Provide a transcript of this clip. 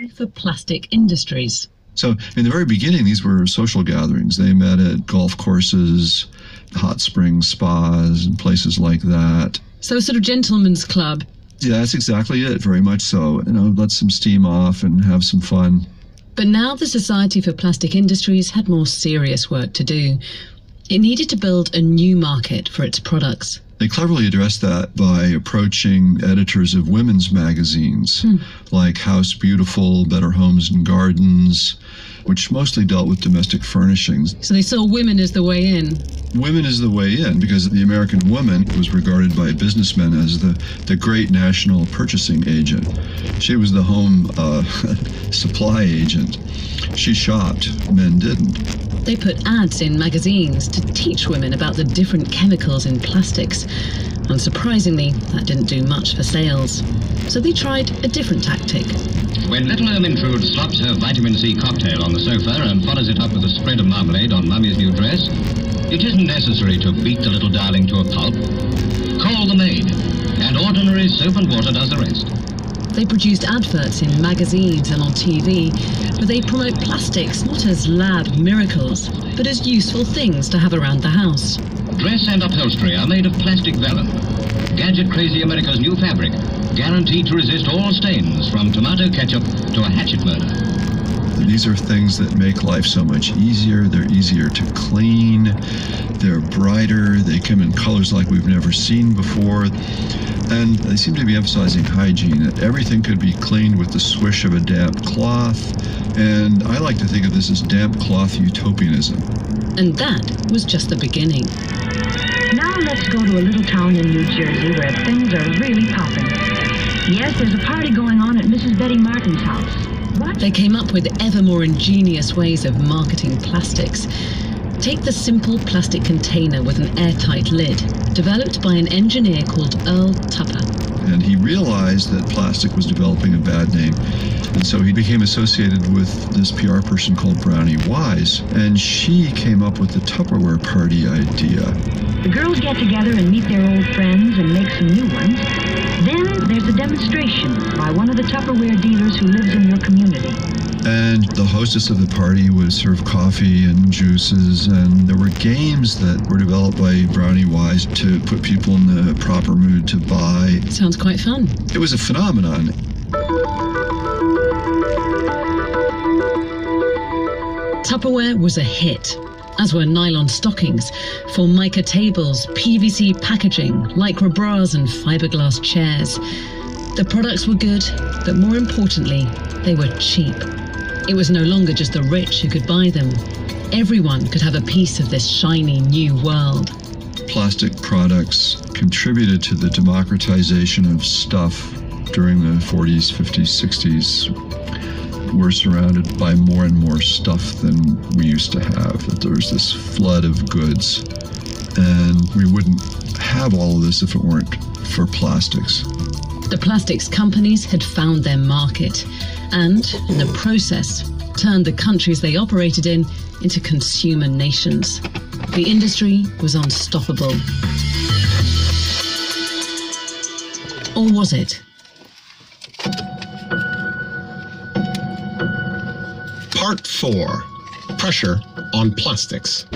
for plastic industries. So in the very beginning, these were social gatherings. They met at golf courses, hot springs, spas, and places like that. So a sort of gentleman's club. Yeah, that's exactly it, very much so. Let some steam off and have some fun. But now the Society for Plastic Industries had more serious work to do. It needed to build a new market for its products. They cleverly addressed that by approaching editors of women's magazines like House Beautiful, Better Homes and Gardens, which mostly dealt with domestic furnishings. So they saw women as the way in. Women is the way in, because the American woman was regarded by businessmen as the great national purchasing agent. She was the home supply agent. She shopped, men didn't. They put ads in magazines to teach women about the different chemicals in plastics. Unsurprisingly, that didn't do much for sales. So they tried a different tactic. When little Ermintrude slops her vitamin C cocktail on the sofa and follows it up with a spread of marmalade on Mummy's new dress, it isn't necessary to beat the little darling to a pulp. Call the maid, and ordinary soap and water does the rest. They produced adverts in magazines and on TV, where they promote plastics not as lab miracles, but as useful things to have around the house. Dress and upholstery are made of plastic vellum. Gadget-crazy America's new fabric, guaranteed to resist all stains, from tomato ketchup to a hatchet murder. These are things that make life so much easier. They're easier to clean. They're brighter. They come in colors like we've never seen before. And they seem to be emphasizing hygiene, that everything could be cleaned with the swish of a damp cloth. And I like to think of this as damp cloth utopianism. And that was just the beginning. Now let's go to a little town in New Jersey where things are really popping. Yes, there's a party going on at Mrs. Betty Martin's house. What? They came up with ever more ingenious ways of marketing plastics. Take the simple plastic container with an airtight lid, developed by an engineer called Earl Tupper. And he realized that plastic was developing a bad name. And so he became associated with this PR person called Brownie Wise. And she came up with the Tupperware party idea. The girls get together and meet their old friends and make some new ones. Then there's a demonstration by one of the Tupperware dealers who lives in your community. And the hostess of the party would serve coffee and juices, and there were games that were developed by Brownie Wise to put people in the proper mood to buy. Sounds quite fun. It was a phenomenon. Tupperware was a hit, as were nylon stockings, Formica tables, PVC packaging, lycra bras and fiberglass chairs. The products were good, but more importantly, they were cheap. It was no longer just the rich who could buy them. Everyone could have a piece of this shiny new world. Plastic products contributed to the democratization of stuff during the 40s, 50s, 60s. We're surrounded by more and more stuff than we used to have. That there was this flood of goods, and we wouldn't have all of this if it weren't for plastics. The plastics companies had found their market and, in the process, turned the countries they operated in into consumer nations. The industry was unstoppable. Or was it? Part 4. Pressure on plastics.